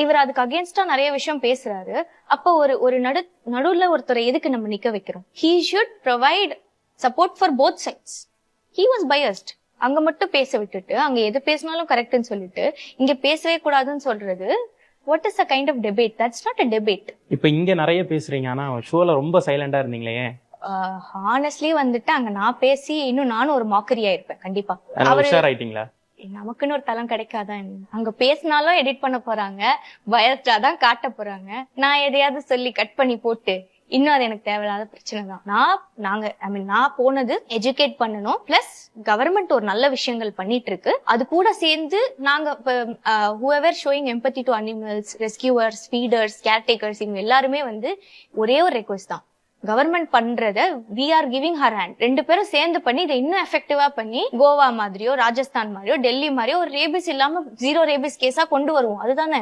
இவர் அதுக்கு அகேன்ஸ்டா நிறைய விஷயம் பேசுறாரு. அப்போ ஒரு நடுவுல ஒருத்தரை எதுக்கு நம்ம நிக்க வைக்கிறோம்? He should provide support for both sides. He was biased. அங்க மட்டும் பேச விட்டுட்டு அங்க எது பேசினாலும் கரெக்ட்னு சொல்லிட்டு இங்க பேசவே கூடாதுன்னு சொல்றது what is a kind of debate? That's not a debate. இப்ப இங்க நிறைய பேசுறீங்க, ஆனா ஷோல ரொம்ப சைலண்டா இருந்தீங்களே. ஹானஸ்ட்லி வந்துட்டு அங்க நான் பேசி இன்னும் நானும் ஒரு மாக்கரி ஆயிருப்பேன் கண்டிப்பா. ஆயிட்டீங்களா? நமக்குன்னு ஒரு தளம் கிடைக்காதான்? அங்க பேசினாலும் எடிட் பண்ண போறாங்க, பயஸ்டா தான் காட்ட போறாங்க. நான் எதையாவது சொல்லி கட் பண்ணி போட்டு இன்னும் அது எனக்கு தேவையில்லாத பிரச்சனை தான். நான் போனது எஜுகேட் பண்ணணும். பிளஸ் கவர்மெண்ட் ஒரு நல்ல விஷயங்கள் பண்ணிட்டு இருக்கு. அது கூட சேர்ந்து நாங்க whoever showing empathy to animals, rescuers, feeders, caretakers, இவங்க எல்லாருமே வந்து ஒரே ஒரு ரெக்வெஸ்ட் தான். கவர்மெண்ட் பண்றத we are giving her hand. 2 பேரும் சேர்ந்து பண்ணி இதை இன்னும் எஃபெக்டிவா பண்ணி கோவா மாதிரியோ ராஜஸ்தான் மாதிரியோ டெல்லி மாதிரியோ ஒரு ரேபிஸ் இல்லாம 0 ரேபிஸ் கேஸா கொண்டு வருவோம். அதுதானே